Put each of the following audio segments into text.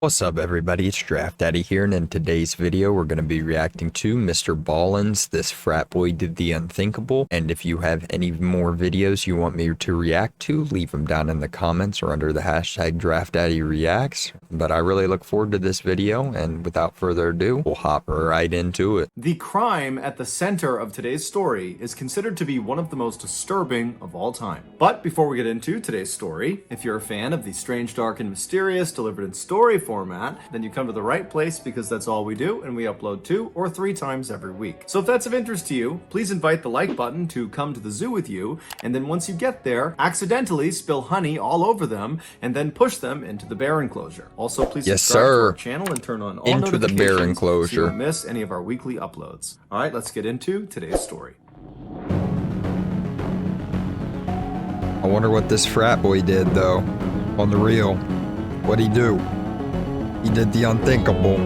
What's up everybody, it's Giraffe Daddy here, and in today's video we're going to be reacting to MrBallen's This Frat Boy Did the Unthinkable. And if you have any more videos you want me to react to, leave them down in the comments or under the hashtag Giraffe Daddy Reacts. But I really look forward to this video, and without further ado, we'll hop right into it. The crime at the center of today's story is considered to be one of the most disturbing of all time. But before we get into today's story, if you're a fan of the strange, dark, and mysterious delivered in story format, then you come to the right place, because that's all we do, and we upload 2 or 3 times every week. So if that's of interest to you, please invite the like button to come to the zoo with you, and then once you get there, accidentally spill honey all over them, and then push them into the bear enclosure. Also, please subscribe to our channel and turn on all into the bear enclosure so you don't miss any of our weekly uploads. All right, let's get into today's story. I wonder what this frat boy did though, on the real. What'd he do? He did the unthinkable.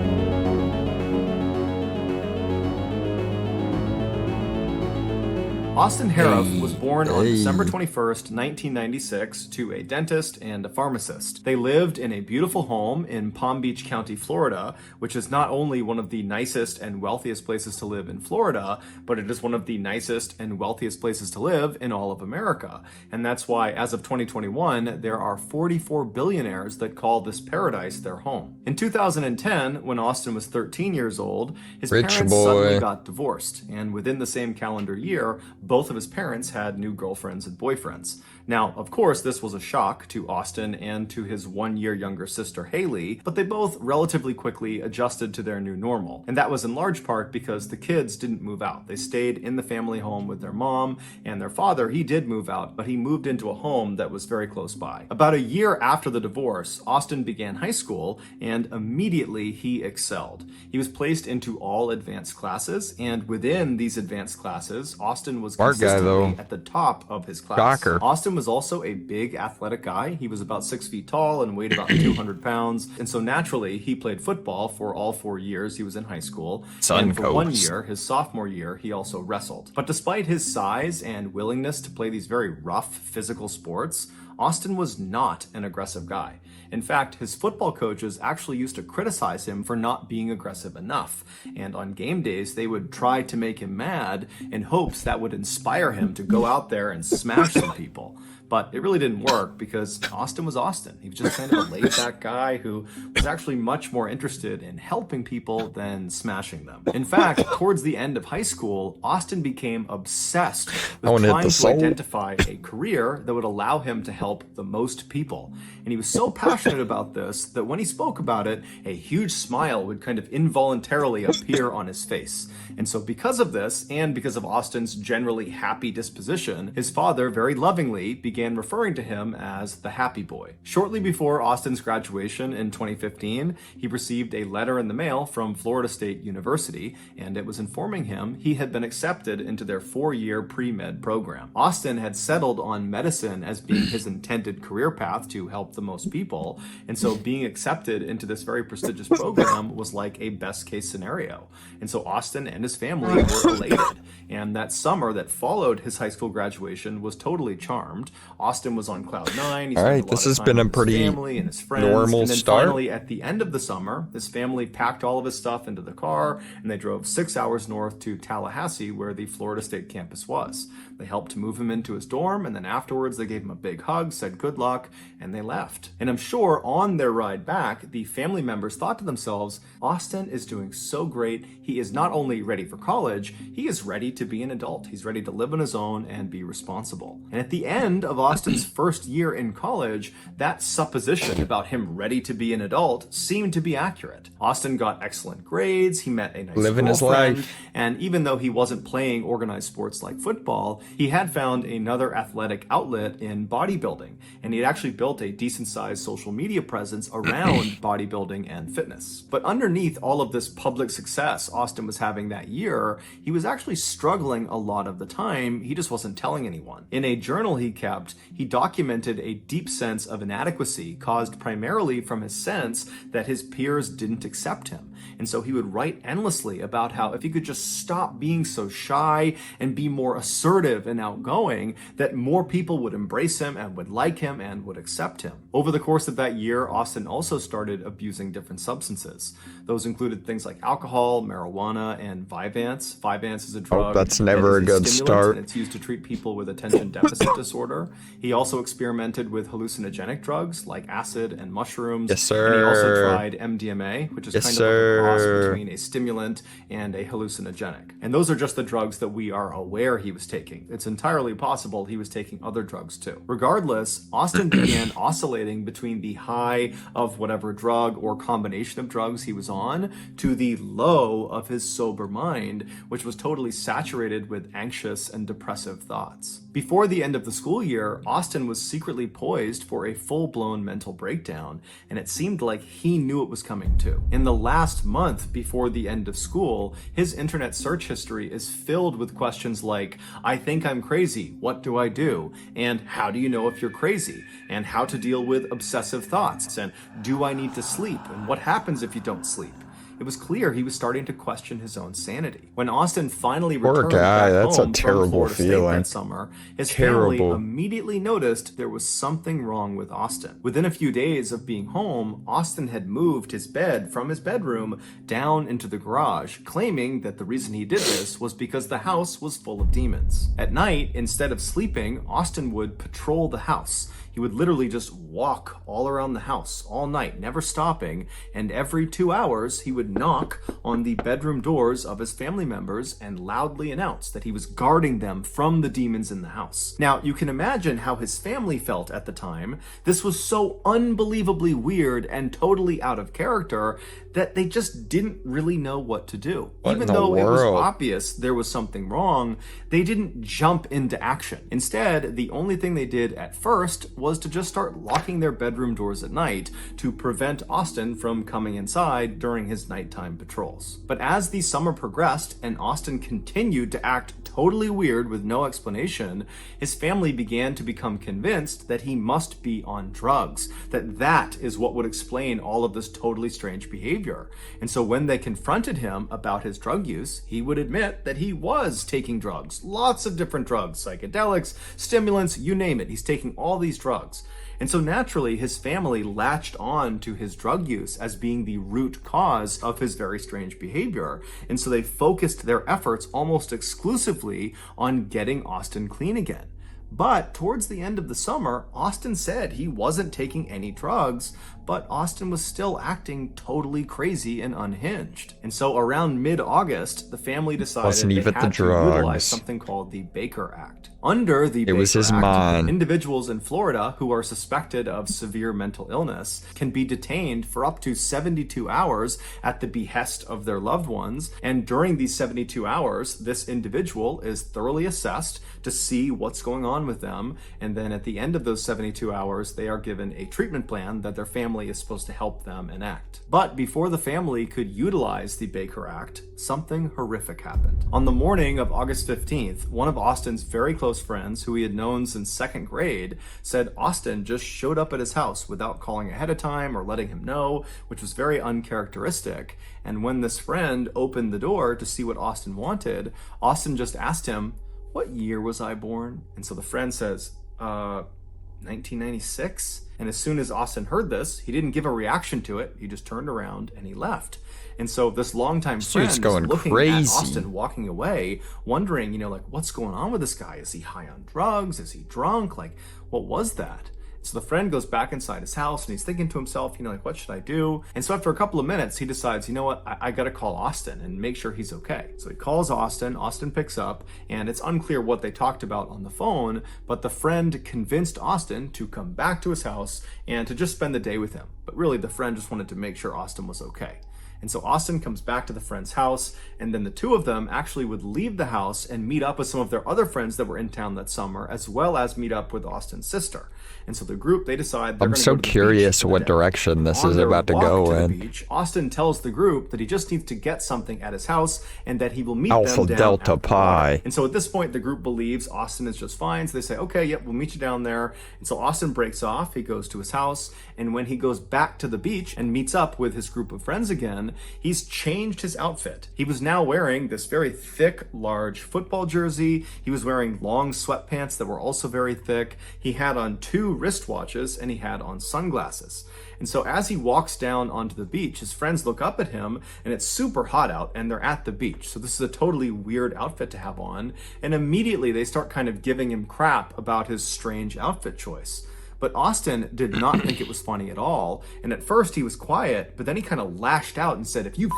Austin Harrop was born on December 21st, 1996, to a dentist and a pharmacist. They lived in a beautiful home in Palm Beach County, Florida, which is not only one of the nicest and wealthiest places to live in Florida, but it is one of the nicest and wealthiest places to live in all of America. And that's why, as of 2021, there are 44 billionaires that call this paradise their home. In 2010, when Austin was 13 years old, his parents suddenly got divorced, and within the same calendar year, both of his parents had new girlfriends and boyfriends. Now, of course, this was a shock to Austin and to his 1-year younger sister, Haley, but they both relatively quickly adjusted to their new normal. And that was in large part because the kids didn't move out. They stayed in the family home with their mom, and their father, he did move out, but he moved into a home that was very close by. About a year after the divorce, Austin began high school, and immediately he excelled. He was placed into all advanced classes, and within these advanced classes, Austin was consistently at the top of his class. Shocker. Austin was also a big athletic guy. He was about 6 feet tall and weighed about 200 pounds. And so naturally, he played football for all 4 years he was in high school. And for 1 year, his sophomore year, he also wrestled. But despite his size and willingness to play these very rough physical sports, Austin was not an aggressive guy. In fact, his football coaches actually used to criticize him for not being aggressive enough. And on game days, they would try to make him mad in hopes that would inspire him to go out there and smash some people. But it really didn't work, because Austin was Austin. He was just kind of a laid-back guy who was actually much more interested in helping people than smashing them. In fact, towards the end of high school, Austin became obsessed with trying to identify a career that would allow him to help the most people. And he was so passionate about this that when he spoke about it, a huge smile would kind of involuntarily appear on his face. And so because of this, and because of Austin's generally happy disposition, his father very lovingly began referring to him as the happy boy. Shortly before Austin's graduation in 2015, he received a letter in the mail from Florida State University, and it was informing him he had been accepted into their 4-year pre-med program. Austin had settled on medicine as being his intended career path to help the most people, and so being accepted into this very prestigious program was like a best case scenario. And so Austin and his family were elated, and that summer that followed his high school graduation was totally charmed. Austin was on cloud 9. All right, this has been a pretty family and his friends. normal and then start. Finally, at the end of the summer, his family packed all of his stuff into the car, and they drove 6 hours north to Tallahassee, where the Florida State campus was. They helped to move him into his dorm, and then afterwards they gave him a big hug, said good luck, and they left. And I'm sure on their ride back, the family members thought to themselves, Austin is doing so great. He is not only ready for college, he is ready to be an adult. He's ready to live on his own and be responsible. And at the end of Austin's first year in college, that supposition about him ready to be an adult seemed to be accurate. Austin got excellent grades, he met a nice living his life, and even though he wasn't playing organized sports like football, he had found another athletic outlet in bodybuilding, and he had actually built a decent-sized social media presence around bodybuilding and fitness. But underneath all of this public success Austin was having that year, he was actually struggling a lot of the time. He just wasn't telling anyone. In a journal he kept, he documented a deep sense of inadequacy caused primarily from his sense that his peers didn't accept him. And so he would write endlessly about how if he could just stop being so shy and be more assertive and outgoing, that more people would embrace him and would like him and would accept him. Over the course of that year, Austin also started abusing different substances. Those included things like alcohol, marijuana, and Vyvanse. Vyvanse is a drug that's never a good start. and it's used to treat people with attention deficit disorder. He also experimented with hallucinogenic drugs like acid and mushrooms. Yes, sir. And he also tried MDMA, which is kind of like a cross between a stimulant and a hallucinogenic. And those are just the drugs that we are aware he was taking. It's entirely possible he was taking other drugs too. Regardless, Austin began oscillating between the high of whatever drug or combination of drugs he was on to the low of his sober mind, which was totally saturated with anxious and depressive thoughts. Before the end of the school year, Austin was secretly poised for a full-blown mental breakdown, and it seemed like he knew it was coming too. In the last month before the end of school, his internet search history is filled with questions like, I think I'm crazy, what do I do? And how do you know if you're crazy? And how to deal with obsessive thoughts? And do I need to sleep? And what happens if you don't sleep? It was clear he was starting to question his own sanity. When Austin finally returned back that's home a terrible from Florida State feeling. that summer, his family immediately noticed there was something wrong with Austin. Within a few days of being home, Austin had moved his bed from his bedroom down into the garage, claiming that the reason he did this was because the house was full of demons. At night, instead of sleeping, Austin would patrol the house. He would literally just walk all around the house all night, never stopping, and every 2 hours he would knock on the bedroom doors of his family members and loudly announce that he was guarding them from the demons in the house. Now, you can imagine how his family felt at the time. This was so unbelievably weird and totally out of character that they just didn't really know what to do. Even though it was obvious there was something wrong, they didn't jump into action. Instead, the only thing they did at first was to just start locking their bedroom doors at night to prevent Austin from coming inside during his nighttime patrols. But as the summer progressed and Austin continued to act totally weird with no explanation, his family began to become convinced that he must be on drugs, that is what would explain all of this totally strange behavior. And so when they confronted him about his drug use, he would admit that he was taking drugs, lots of different drugs, psychedelics, stimulants, you name it. He's taking all these drugs. And so naturally, his family latched on to his drug use as being the root cause of his very strange behavior. And so they focused their efforts almost exclusively on getting Austin clean again. But towards the end of the summer, Austin said he wasn't taking any drugs, but Austin was still acting totally crazy and unhinged. And so around mid-August, the family decided they had to utilize something called the Baker Act. Under the Baker Act, individuals in Florida who are suspected of severe mental illness can be detained for up to 72 hours at the behest of their loved ones. And during these 72 hours, this individual is thoroughly assessed to see what's going on with them. And then at the end of those 72 hours, they are given a treatment plan that their family is supposed to help them enact. But before the family could utilize the Baker Act, something horrific happened. On the morning of August 15th, one of Austin's very close friends, who he had known since second grade, said Austin just showed up at his house without calling ahead of time or letting him know, which was very uncharacteristic. And when this friend opened the door to see what Austin wanted, Austin just asked him, "What year was I born?" And so the friend says, 1996. And as soon as Austin heard this, he didn't give a reaction to it. He just turned around and he left. And so this longtime friend is looking at Austin walking away, wondering, like, what's going on with this guy? Is he high on drugs? Is he drunk? Like, what was that? So the friend goes back inside his house and he's thinking to himself, like, what should I do? And so after a couple of minutes, he decides, you know what, I got to call Austin and make sure he's okay. So he calls Austin, Austin picks up, and it's unclear what they talked about on the phone, but the friend convinced Austin to come back to his house and to just spend the day with him. But really, the friend just wanted to make sure Austin was okay. And so Austin comes back to the friend's house, and then the two of them actually would leave the house and meet up with some of their other friends that were in town that summer, as well as meet up with Austin's sister. And so the group, they decide they're going to go to the beach. I'm so curious what direction this is about to go in. Beach, Austin tells the group that he just needs to get something at his house and that he will meet them down Delta Pi. And so at this point, the group believes Austin is just fine. So they say, okay, yep, we'll meet you down there. And so Austin breaks off. He goes to his house. And when he goes back to the beach and meets up with his group of friends again, done, he's changed his outfit. He was now wearing this very thick, large football jersey. He was wearing long sweatpants that were also very thick. He had on 2 wristwatches and he had on sunglasses. And so as he walks down onto the beach, his friends look up at him and it's super hot out and they're at the beach. So this is a totally weird outfit to have on. And immediately they start kind of giving him crap about his strange outfit choice. But Austin did not think it was funny at all. And at first he was quiet, but then he kind of lashed out and said, "If you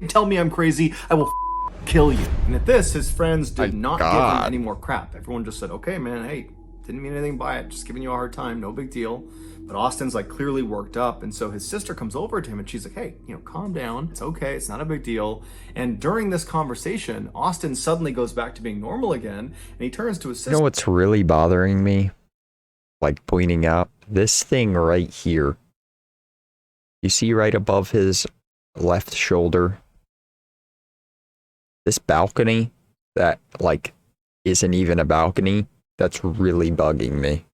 tell me I'm crazy, I will kill you." And at this, his friends did not give him any more crap. Everyone just said, "Okay, man, hey, didn't mean anything by it. Just giving you a hard time. No big deal." But Austin's like clearly worked up. And so his sister comes over to him and she's like, "Hey, calm down. It's okay. It's not a big deal." And during this conversation, Austin suddenly goes back to being normal again. And he turns to his sister. You know what's really bothering me? Like pointing out this thing right here. You see right above his left shoulder? This balcony that like isn't even a balcony. That's really bugging me.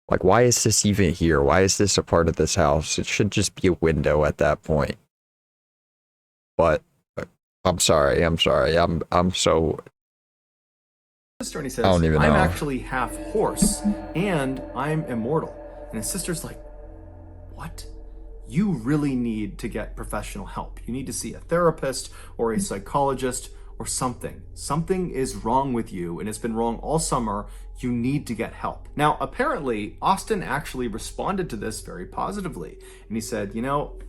Like, why is this even here? Why is this a part of this house? It should just be a window at that point. But I'm sorry. I'm so... And he says, I don't even know. "I'm actually half horse and I'm immortal." And his sister's like, "What? You really need to get professional help. You need to see a therapist or a psychologist or something. Something is wrong with you and it's been wrong all summer. You need to get help." Now, apparently, Austin actually responded to this very positively. And he said,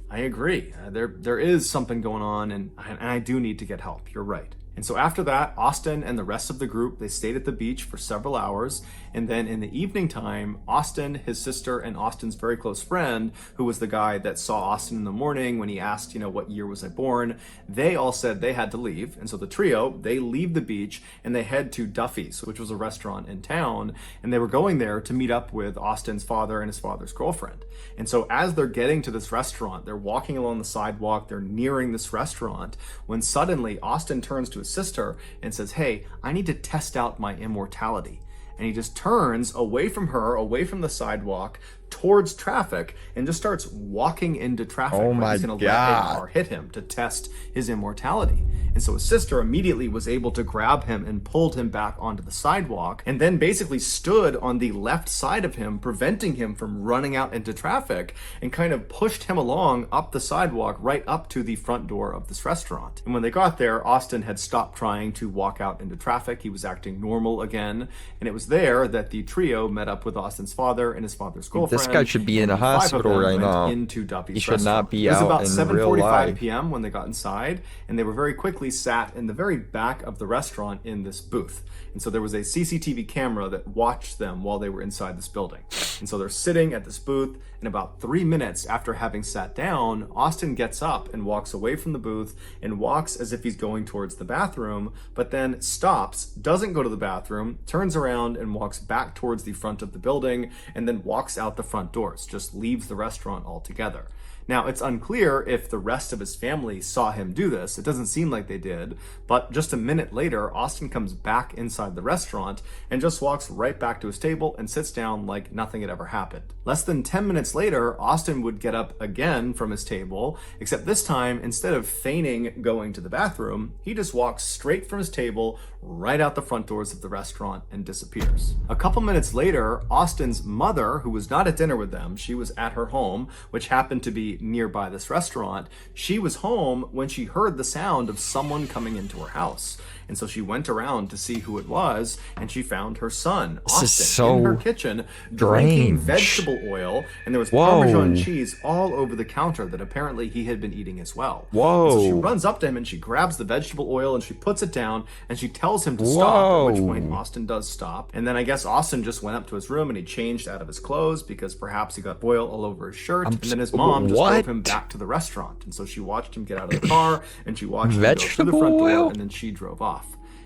"I agree. There is something going on and I do need to get help. You're right." And so after that, Austin and the rest of the group, they stayed at the beach for several hours. And then in the evening time, Austin, his sister, and Austin's very close friend, who was the guy that saw Austin in the morning when he asked, "What year was I born?" They all said they had to leave. And so the trio, they leave the beach and they head to Duffy's, which was a restaurant in town. And they were going there to meet up with Austin's father and his father's girlfriend. And so as they're getting to this restaurant, they're walking along the sidewalk, they're nearing this restaurant, when suddenly Austin turns to his sister and says, "Hey, I need to test out my immortality." And he just turns away from her, away from the sidewalk, towards traffic, and just starts walking into traffic. Oh my he's gonna let a car hit him to test his immortality. And so his sister immediately was able to grab him and pulled him back onto the sidewalk, and then basically stood on the left side of him, preventing him from running out into traffic, and kind of pushed him along up the sidewalk right up to the front door of this restaurant. And when they got there, Austin had stopped trying to walk out into traffic. He was acting normal again. And it was there that the trio met up with Austin's father and his father's girlfriend. This guy should be in a hospital right now. Into Duffy's he should restaurant. not be out in real life. It was about 7:45 p.m. when they got inside, and they were very quickly sat in the very back of the restaurant in this booth. And so there was a CCTV camera that watched them while they were inside this building. And so they're sitting at this booth, and about 3 minutes after having sat down, Austin gets up and walks away from the booth and walks as if he's going towards the bathroom, but then stops, doesn't go to the bathroom, turns around and walks back towards the front of the building, and then walks out the front doors, just leaves the restaurant altogether. Now, it's unclear if the rest of his family saw him do this. It doesn't seem like they did, but just a minute later, Austin comes back inside the restaurant and just walks right back to his table and sits down like nothing had ever happened. Less than 10 minutes later, Austin would get up again from his table, except this time, instead of feigning going to the bathroom, he just walks straight from his table right out the front doors of the restaurant and disappears. A couple minutes later, Austin's mother, who was not at dinner with them, she was at her home, which happened to be nearby this restaurant. She was home when she heard the sound of someone coming into her house. And so she went around to see who it was, and she found her son, Austin, in her kitchen, drinking vegetable oil, and there was Parmesan cheese all over the counter that apparently he had been eating as well. And so she runs up to him and she grabs the vegetable oil and she puts it down and she tells him to stop, at which point Austin does stop. And then I guess Austin just went up to his room and he changed out of his clothes because perhaps he got oil all over his shirt. And then his mom just drove him back to the restaurant. And so she watched him get out of the car and she watched him go through the front door, and then she drove off.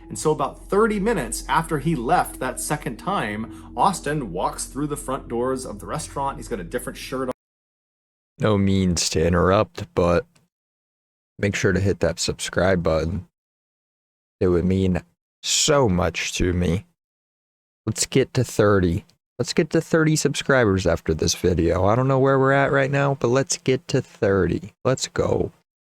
And so about 30 minutes after he left that second time, Austin walks through the front doors of the restaurant. He's got a different shirt on. No means to interrupt, but make sure to hit that subscribe button. It would mean so much to me. Let's get to 30. Let's get to 30 subscribers after this video. I don't know where we're at right now, but let's get to 30. Let's go.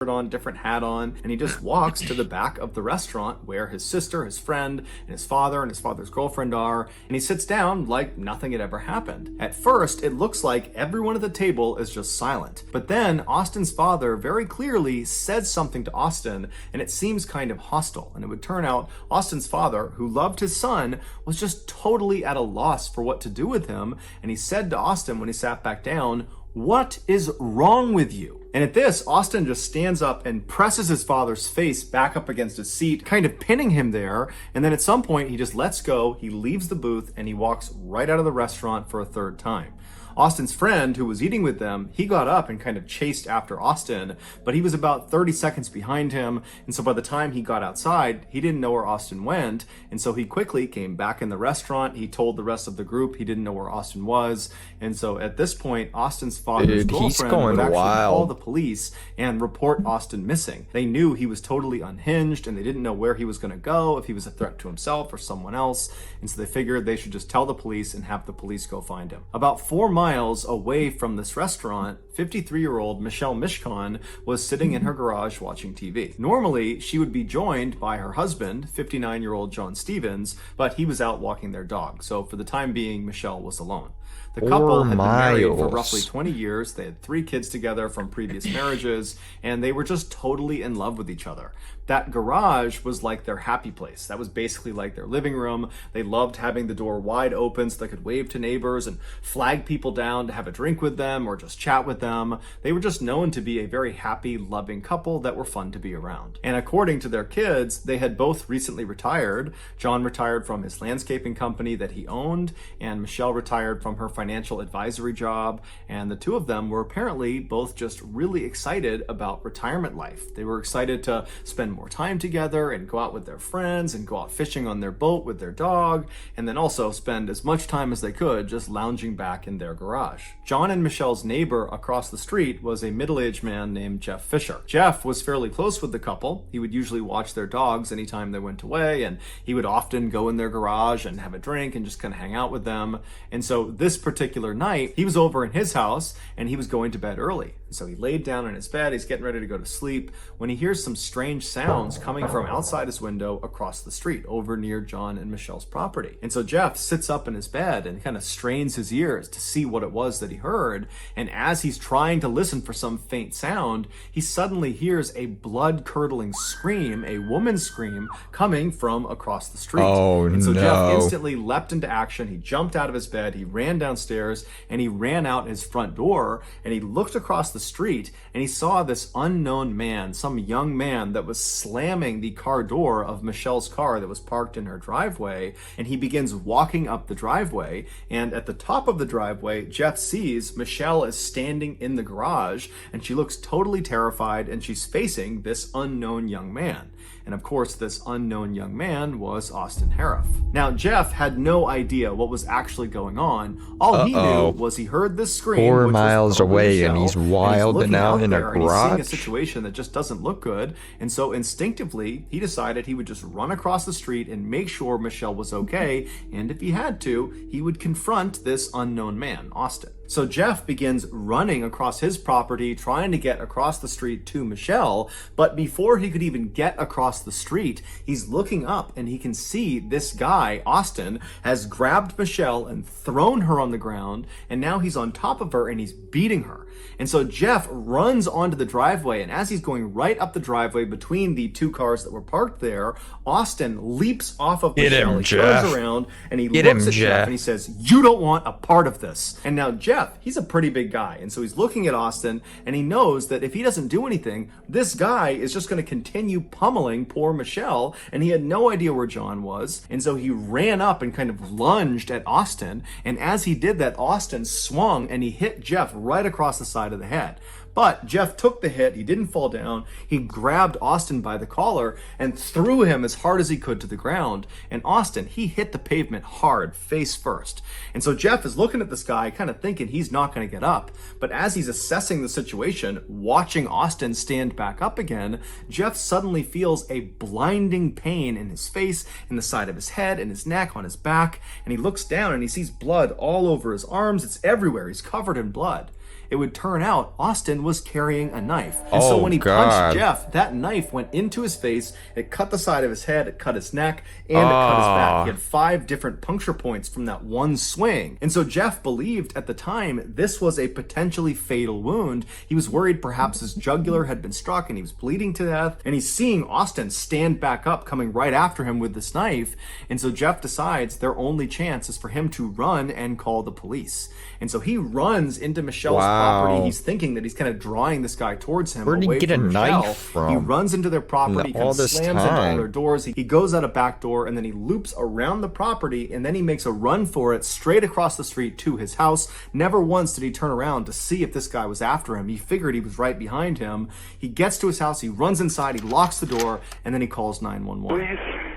On, different hat on, and he just walks to the back of the restaurant where his sister, his friend, and his father's girlfriend are, and he sits down like nothing had ever happened. At first, it looks like everyone at the table is just silent, but then Austin's father very clearly says something to Austin, and it seems kind of hostile, and it would turn out Austin's father, who loved his son, was just totally at a loss for what to do with him, and he said to Austin when he sat back down, "What is wrong with you?" And at this, Austin just stands up and presses his father's face back up against his seat, kind of pinning him there. And then at some point, he just lets go, he leaves the booth, and he walks right out of the restaurant for a third time. Austin's friend, who was eating with them, he got up and kind of chased after Austin, but he was about 30 seconds behind him, and so by the time he got outside, he didn't know where Austin went, and so he quickly came back in the restaurant. He told the rest of the group he didn't know where Austin was, and so at this point, Austin's father's girlfriend would actually call the police and report Austin missing. They knew he was totally unhinged, and they didn't know where he was going to go, if he was a threat to himself or someone else, and so they figured they should just tell the police and have the police go find him. About 4 miles away from this restaurant, 53-year-old Michelle Mishcon was sitting in her garage watching TV. Normally, she would be joined by her husband, 59-year-old John Stevens, but he was out walking their dog. So for the time being, Michelle was alone. The couple had been married for roughly 20 years. They had 3 kids together from previous marriages, and they were just totally in love with each other. That garage was like their happy place. That was basically like their living room. They loved having the door wide open so they could wave to neighbors and flag people down to have a drink with them or just chat with them. They were just known to be a very happy, loving couple that were fun to be around. And according to their kids, they had both recently retired. John retired from his landscaping company that he owned, and Michelle retired from her financial advisory job. And the two of them were apparently both just really excited about retirement life. They were excited to spend more time together and go out with their friends and go out fishing on their boat with their dog, and then also spend as much time as they could just lounging back in their garage. John and Michelle's neighbor across the street was a middle-aged man named Jeff Fisher. Jeff was fairly close with the couple. He would usually watch their dogs anytime they went away, and he would often go in their garage and have a drink and just kind of hang out with them. And so this particular night, he was over in his house and he was going to bed early. So he laid down in his bed, he's getting ready to go to sleep, when he hears some strange sounds coming from outside his window across the street over near John and Michelle's property. And so Jeff sits up in his bed and kind of strains his ears to see what it was that he heard. And as he's trying to listen for some faint sound, he suddenly hears a blood-curdling scream, a woman's scream, coming from across the street. And so Jeff instantly leapt into action. He jumped out of his bed, he ran downstairs, and he ran out his front door, and he looked across the street, and he saw this unknown man, some young man that was slamming the car door of Michelle's car that was parked in her driveway, and he begins walking up the driveway, and at the top of the driveway, Jeff sees Michelle is standing in the garage, and she looks totally terrified, and she's facing this unknown young man. And of course, this unknown young man was Austin Harif. Now, Jeff had no idea what was actually going on. All he knew was he heard this scream 4 miles away, and he's wild and out in a garage. And he's seeing a situation that just doesn't look good. And so instinctively, he decided he would just run across the street and make sure Michelle was okay. And if he had to, he would confront this unknown man, Austin. So Jeff begins running across his property, trying to get across the street to Michelle, but before he could even get across the street, he's looking up and he can see this guy, Austin, has grabbed Michelle and thrown her on the ground, and now he's on top of her and he's beating her. And so Jeff runs onto the driveway, and as he's going right up the driveway between the 2 cars that were parked there, Austin leaps off of Michelle. He turns around and he looks at Jeff and he says, "You don't want a part of this." And now Jeff, he's a pretty big guy, and so he's looking at Austin, and he knows that if he doesn't do anything, this guy is just going to continue pummeling poor Michelle, and he had no idea where John was. And so he ran up and kind of lunged at Austin, and as he did that, Austin swung and he hit Jeff right across the side of the head. But Jeff took the hit. He didn't fall down. He grabbed Austin by the collar and threw him as hard as he could to the ground. And Austin, he hit the pavement hard, face first. And so Jeff is looking at this guy, kind of thinking he's not going to get up. But as he's assessing the situation, watching Austin stand back up again, Jeff suddenly feels a blinding pain in his face, in the side of his head, in his neck, on his back. And he looks down and he sees blood all over his arms. It's everywhere. He's covered in blood. It would turn out Austin was carrying a knife. And so when he punched Jeff, that knife went into his face, it cut the side of his head, it cut his neck, and it cut his back. He had 5 different puncture points from that one swing. And so Jeff believed at the time this was a potentially fatal wound. He was worried perhaps his jugular had been struck and he was bleeding to death. And he's seeing Austin stand back up, coming right after him with this knife. And so Jeff decides their only chance is for him to run and call the police. And so he runs into Michelle's property. He's thinking that he's kind of drawing this guy towards him. Where'd he get a knife from? He runs into their property, kind of slams into all their doors. He goes out a back door and then he loops around the property and then he makes a run for it straight across the street to his house. Never once did he turn around to see if this guy was after him. He figured he was right behind him. He gets to his house, he runs inside, he locks the door, and then he calls 911. Police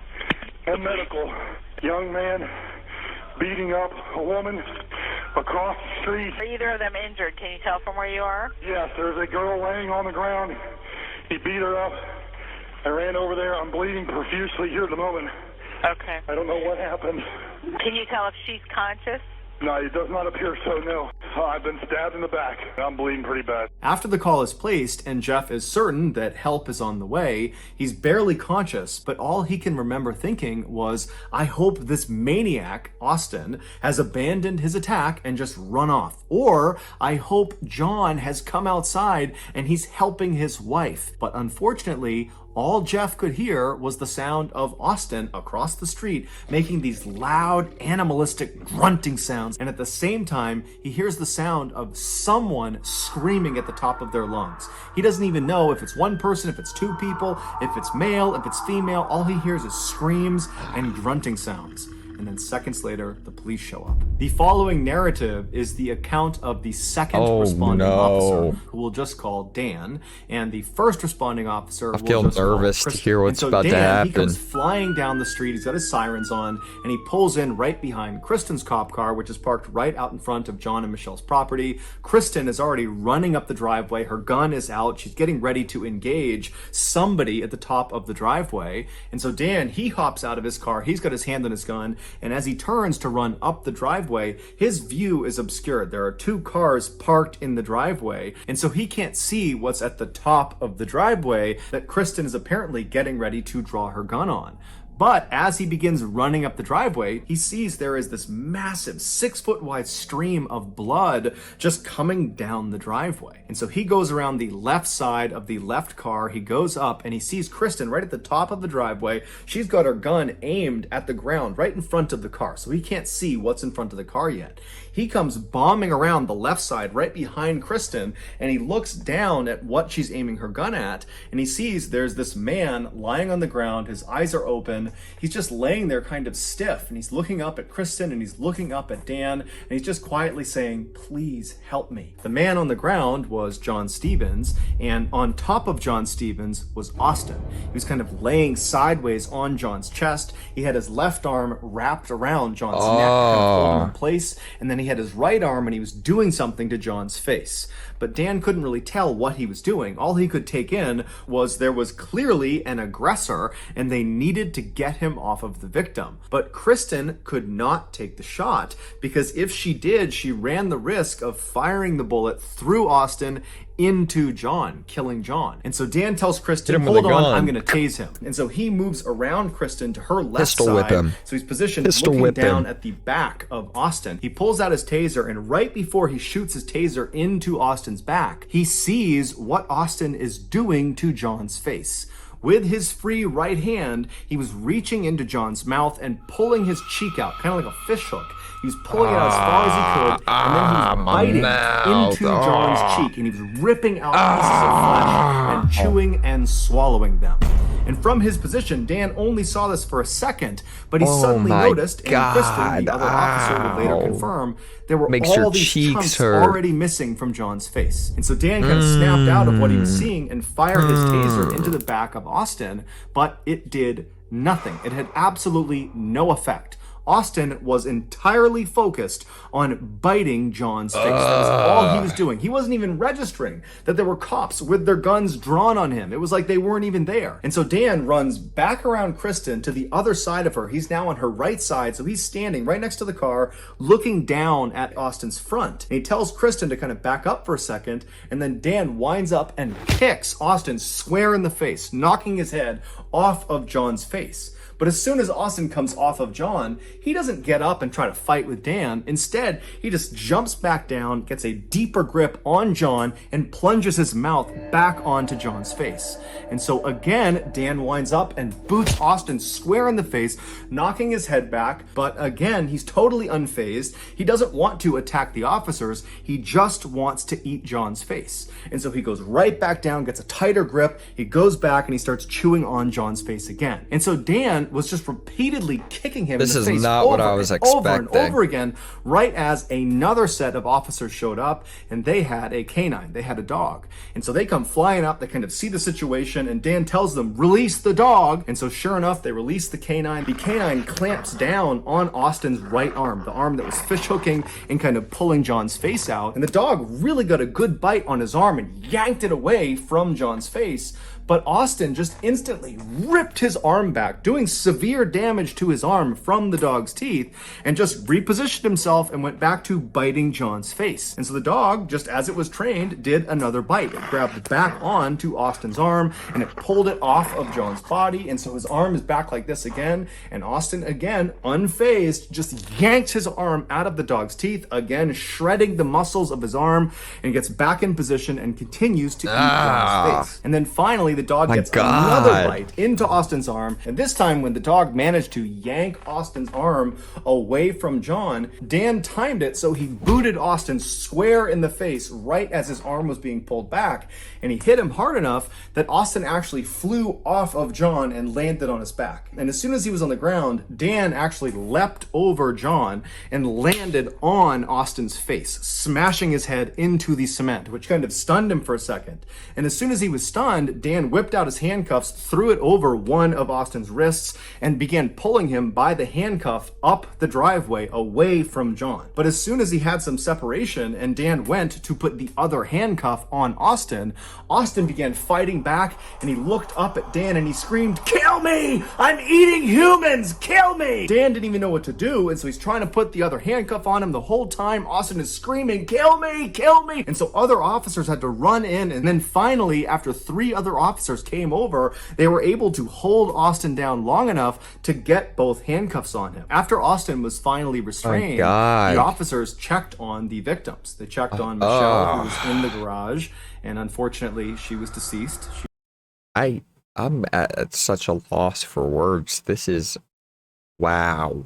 and medical. Young man beating up a woman across the street. Are either of them injured? Can you tell from where you are? Yes, there's a girl laying on the ground. He beat her up. I ran over there. I'm bleeding profusely here at the moment. Okay. I don't know what happened. Can you tell if she's conscious? No, it does not appear so, no. I've been stabbed in the back. I'm bleeding pretty bad. After the call is placed and Jeff is certain that help is on the way, he's barely conscious, but all he can remember thinking was, I hope this maniac, Austin, has abandoned his attack and just run off. Or I hope John has come outside and he's helping his wife. But unfortunately, all Jeff could hear was the sound of Austin across the street making these loud, animalistic grunting sounds. And at the same time, he hears the sound of someone screaming at the top of their lungs. He doesn't even know if it's one person, if it's 2 people, if it's male, if it's female. All he hears is screams and grunting sounds. And then seconds later, the police show up. The following narrative is the account of the second responding officer, who we'll just call Dan, and the first responding officer I feel nervous to hear what's about to happen. He comes flying down the street, he's got his sirens on, and he pulls in right behind Kristen's cop car, which is parked right out in front of John and Michelle's property. Kristen is already running up the driveway, her gun is out, she's getting ready to engage somebody at the top of the driveway. And so Dan, he hops out of his car, he's got his hand on his gun, and as he turns to run up the driveway, his view is obscured. There are 2 cars parked in the driveway, and so he can't see what's at the top of the driveway that Kristen is apparently getting ready to draw her gun on. But as he begins running up the driveway, he sees there is this massive 6-foot wide stream of blood just coming down the driveway. And so he goes around the left side of the left car, he goes up and he sees Kristen right at the top of the driveway. She's got her gun aimed at the ground right in front of the car, so he can't see what's in front of the car yet. He comes bombing around the left side right behind Kristen, and he looks down at what she's aiming her gun at, and he sees there's this man lying on the ground, his eyes are open, he's just laying there kind of stiff, and he's looking up at Kristen and he's looking up at Dan, and he's just quietly saying, please help me. The man on the ground was John Stevens, and on top of John Stevens was Austin. He was kind of laying sideways on John's chest. He had his left arm wrapped around John's neck, kind of holding him in place, and then he had his right arm and he was doing something to John's face. But Dan couldn't really tell what he was doing. All he could take in was there was clearly an aggressor and they needed to get him off of the victim. But Kristen could not take the shot because if she did, she ran the risk of firing the bullet through Austin into John, killing John. And so Dan tells Kristen, hold on, I'm going to tase him. And so he moves around Kristen to her left side. So he's positioned looking down at the back of Austin. He pulls out his taser, and right before he shoots his taser into Austin's back, he sees what Austin is doing to John's face. With his free right hand, he was reaching into John's mouth and pulling his cheek out, kind of like a fish hook. He was pulling it out as far as he could, and then he was biting into John's cheek, and he was ripping out pieces of flesh and chewing and swallowing them. And from his position, Dan only saw this for a second, but he suddenly my noticed, and Kristen, the other officer, would later Ow. confirm, there were Makes all your these cheeks chunks hurt. already missing from John's face. And so Dan kind of snapped out of what he was seeing and fired his taser into the back of Austin, but it did nothing. It had absolutely no effect. Austin was entirely focused on biting John's face. That was all he was doing. He wasn't even registering that there were cops with their guns drawn on him. It was like they weren't even there. And so Dan runs back around Kristen to the other side of her. He's now on her right side, so he's standing right next to the car, looking down at Austin's front. And he tells Kristen to kind of back up for a second, and then Dan winds up and kicks Austin square in the face, knocking his head off of John's face. But as soon as Austin comes off of John, he doesn't get up and try to fight with Dan. Instead, he just jumps back down, gets a deeper grip on John, and plunges his mouth back onto John's face. And so again, Dan winds up and boots Austin square in the face, knocking his head back. But again, he's totally unfazed. He doesn't want to attack the officers. He just wants to eat John's face. And so he goes right back down, gets a tighter grip. He goes back and he starts chewing on John's face again. And so Dan was just repeatedly kicking him in the face. This is not what I was expecting. Over and over again, right as another set of officers showed up, and they had a canine. They had a dog. And so they come flying up, they kind of see the situation, and Dan tells them, release the dog. And so sure enough, they release the canine. The canine clamps down on Austin's right arm, the arm that was fish hooking and kind of pulling John's face out. And the dog really got a good bite on his arm and yanked it away from John's face. But Austin just instantly ripped his arm back, doing severe damage to his arm from the dog's teeth, and just repositioned himself and went back to biting John's face. And so the dog, just as it was trained, did another bite. It grabbed back onto Austin's arm, and it pulled it off of John's body, and so his arm is back like this again, and Austin, again, unfazed, just yanked his arm out of the dog's teeth, again, shredding the muscles of his arm, and gets back in position and continues to eat John's face. And then finally, the dog gets another bite into Austin's arm, and this time when the dog managed to yank Austin's arm away from John, Dan timed it so he booted Austin square in the face right as his arm was being pulled back, and he hit him hard enough that Austin actually flew off of John and landed on his back. And as soon as he was on the ground, Dan actually leapt over John and landed on Austin's face, smashing his head into the cement, which kind of stunned him for a second. And as soon as he was stunned, Dan whipped out his handcuffs, threw it over one of Austin's wrists, and began pulling him by the handcuff up the driveway away from John. But as soon as he had some separation and Dan went to put the other handcuff on Austin, Austin began fighting back, and he looked up at Dan and he screamed, "Kill me! I'm eating humans! Kill me!" Dan didn't even know what to do, and so he's trying to put the other handcuff on him the whole time. Austin is screaming, "Kill me! Kill me!" And so other officers had to run in, and then finally, after 3 other officers came over, they were able to hold Austin down long enough to get both handcuffs on him. After Austin was finally restrained, the officers checked on the victims. They checked on Michelle, who was in the garage, and unfortunately, she was deceased. I'm at such a loss for words. This is wow.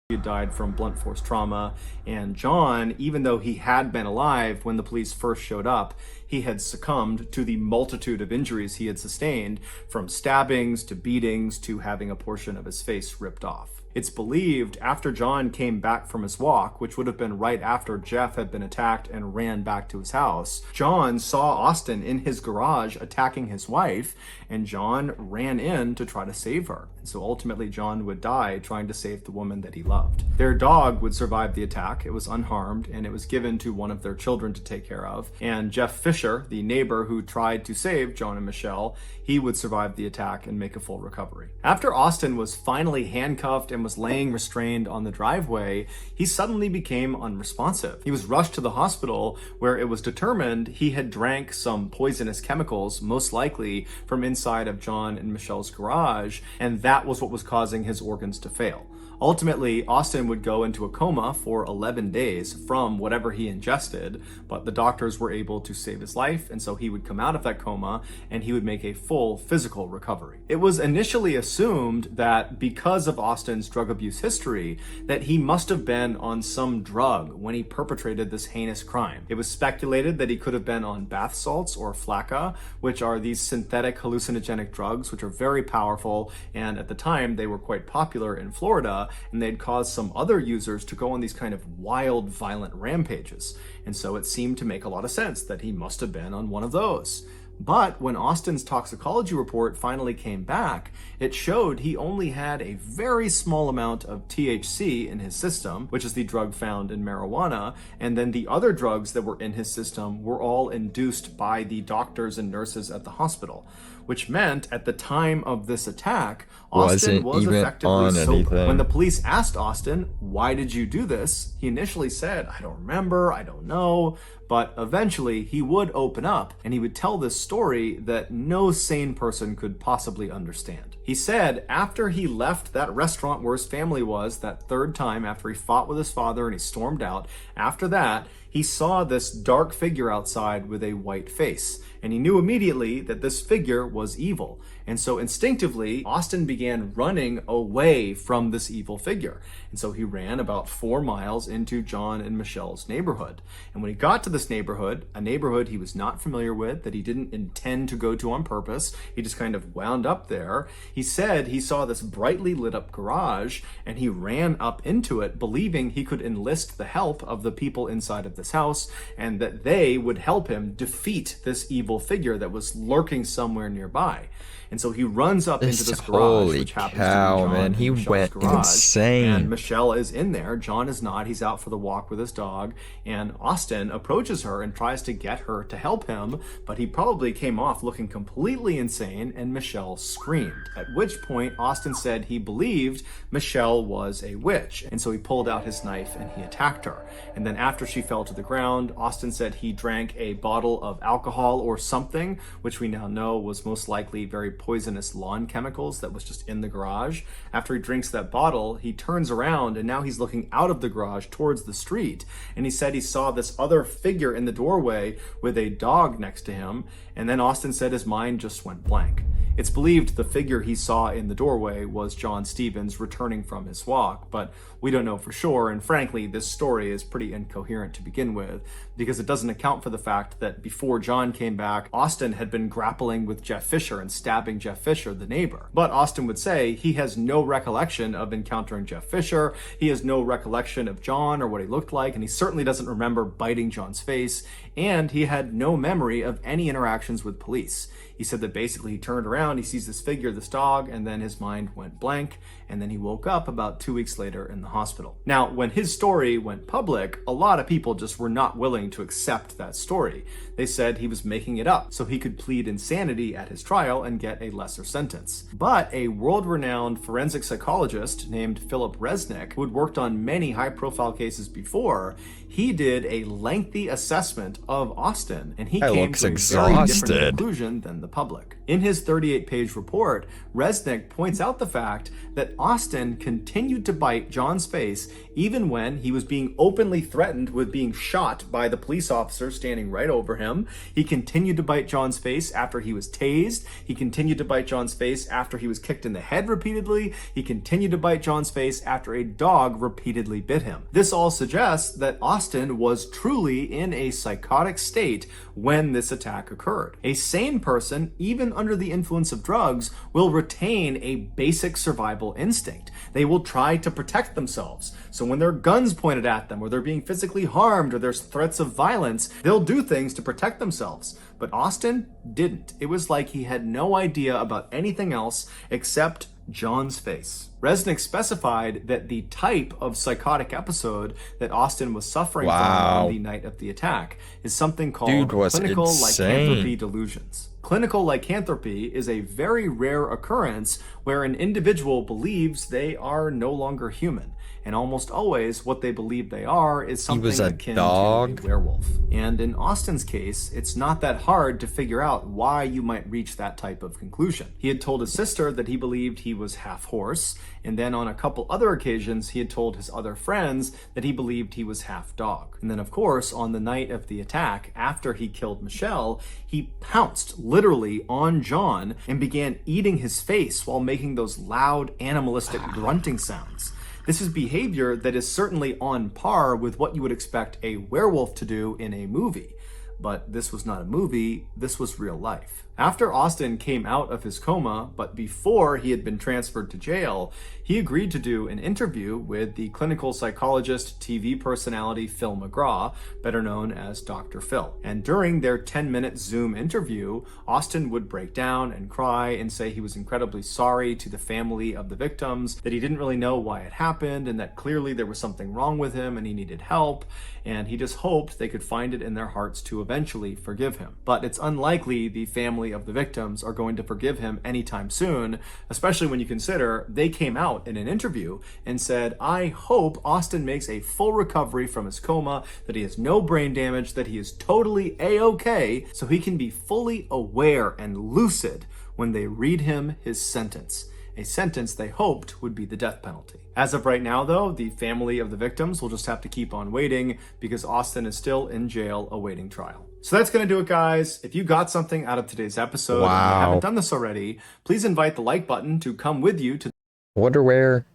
He had died from blunt force trauma, and John, even though he had been alive when the police first showed up, he had succumbed to the multitude of injuries he had sustained, from stabbings to beatings to having a portion of his face ripped off. It's believed after John came back from his walk, which would have been right after Jeff had been attacked and ran back to his house, John saw Austin in his garage attacking his wife, and John ran in to try to save her. And so ultimately John would die trying to save the woman that he loved. Their dog would survive the attack. It was unharmed, and it was given to one of their children to take care of. And Jeff Fisher, the neighbor who tried to save John and Michelle, he would survive the attack and make a full recovery. After Austin was finally handcuffed and was laying restrained on the driveway, he suddenly became unresponsive. He was rushed to the hospital, where it was determined he had drank some poisonous chemicals, most likely from inside of John and Michelle's garage, and that that was what was causing his organs to fail. Ultimately, Austin would go into a coma for 11 days from whatever he ingested, but the doctors were able to save his life, and so he would come out of that coma and he would make a full physical recovery. It was initially assumed that because of Austin's drug abuse history, that he must have been on some drug when he perpetrated this heinous crime. It was speculated that he could have been on bath salts or flakka, which are these synthetic hallucinogenic drugs, which are very powerful, and at the time they were quite popular in Florida, and they'd caused some other users to go on these kind of wild, violent rampages. And so it seemed to make a lot of sense that he must have been on one of those. But when Austin's toxicology report finally came back, it showed he only had a very small amount of THC in his system, which is the drug found in marijuana, and then the other drugs that were in his system were all induced by the doctors and nurses at the hospital, which meant at the time of this attack, Austin was effectively sober. When the police asked Austin, "Why did you do this?" he initially said, "I don't remember, I don't know." But eventually he would open up and he would tell this story that no sane person could possibly understand. He said after he left that restaurant where his family was that third time, after he fought with his father and he stormed out, after that, he saw this dark figure outside with a white face. And he knew immediately that this figure was evil. And so instinctively, Austin began running away from this evil figure. And so he ran about 4 miles into John and Michelle's neighborhood. And when he got to this neighborhood, a neighborhood he was not familiar with, that he didn't intend to go to on purpose, he just kind of wound up there. He said he saw this brightly lit up garage and he ran up into it, believing he could enlist the help of the people inside of this house and that they would help him defeat this evil figure that was lurking somewhere nearby. And so he runs up into this garage, which happens to be John and Michelle's garage. Insane. And Michelle is in there. John is not. He's out for the walk with his dog. And Austin approaches her and tries to get her to help him, but he probably came off looking completely insane, and Michelle screamed. At which point, Austin said he believed Michelle was a witch. And so he pulled out his knife and he attacked her. And then after she fell to the ground, Austin said he drank a bottle of alcohol or something, which we now know was most likely very poisonous lawn chemicals that was just in the garage. After he drinks that bottle, he turns around and now he's looking out of the garage towards the street. And he said he saw this other figure in the doorway with a dog next to him. And then Austin said his mind just went blank. It's believed the figure he saw in the doorway was John Stevens returning from his walk, but we don't know for sure, and frankly, this story is pretty incoherent to begin with, because it doesn't account for the fact that before John came back, Austin had been grappling with Jeff Fisher and stabbing Jeff Fisher, the neighbor. But Austin would say he has no recollection of encountering Jeff Fisher, he has no recollection of John or what he looked like, and he certainly doesn't remember biting John's face, and he had no memory of any interactions with police. He said that basically he turned around, he sees this figure, this dog, and then his mind went blank, and then he woke up about 2 weeks later in the hospital. Now, when his story went public, a lot of people just were not willing to accept that story. They said he was making it up so he could plead insanity at his trial and get a lesser sentence. But a world-renowned forensic psychologist named Philip Resnick, who had worked on many high-profile cases before, he did a lengthy assessment of Austin, and he came to a very different conclusion than the public. In his 38-page report, Resnick points out the fact that Austin continued to bite John's face even when he was being openly threatened with being shot by the police officer standing right over him. He continued to bite John's face after he was tased. He continued to bite John's face after he was kicked in the head repeatedly. He continued to bite John's face after a dog repeatedly bit him. This all suggests that Austin was truly in a psychotic state when this attack occurred. A sane person, even under the influence of drugs, will retain a basic survival instinct. They will try to protect themselves. So when there are guns pointed at them, or they're being physically harmed, or there's threats of violence, they'll do things to protect themselves. But Austin didn't. It was like he had no idea about anything else except John's face. Resnick specified that the type of psychotic episode that Austin was suffering from on the night of the attack is something called clinical lycanthropy delusions. Clinical lycanthropy is a very rare occurrence where an individual believes they are no longer human. And almost always what they believe they are is something was a akin dog? to a werewolf. And in Austin's case, it's not that hard to figure out why you might reach that type of conclusion. He had told his sister that he believed he was half horse, and then on a couple other occasions he had told his other friends that he believed he was half dog. And then of course, on the night of the attack, after he killed Michelle, he pounced literally on John and began eating his face while making those loud animalistic grunting sounds. This is behavior that is certainly on par with what you would expect a werewolf to do in a movie. But this was not a movie, this was real life. After Austin came out of his coma, but before he had been transferred to jail, he agreed to do an interview with the clinical psychologist, TV personality Phil McGraw, better known as Dr. Phil. And during their 10-minute Zoom interview, Austin would break down and cry and say he was incredibly sorry to the family of the victims, that he didn't really know why it happened, and that clearly there was something wrong with him and he needed help, and he just hoped they could find it in their hearts to eventually forgive him. But it's unlikely the family of the victims are going to forgive him anytime soon, especially when you consider they came out in an interview and said, "I hope Austin makes a full recovery from his coma, that he has no brain damage, that he is totally A-okay, so he can be fully aware and lucid when they read him his sentence." A sentence they hoped would be the death penalty. As of right now, though, the family of the victims will just have to keep on waiting because Austin is still in jail awaiting trial. So that's going to do it, guys. If you got something out of today's episode and you haven't done this already, please invite the like button to come with you to... Wonder where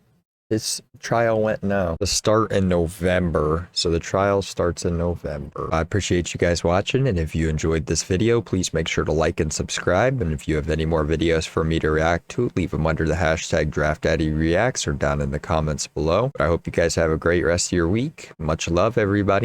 his trial went now. The start in November. So the trial starts in November. I appreciate you guys watching, and if you enjoyed this video, please make sure to like and subscribe. And if you have any more videos for me to react to, leave them under the hashtag Giraffe Daddy Reacts or down in the comments below. But I hope you guys have a great rest of your week. Much love, everybody.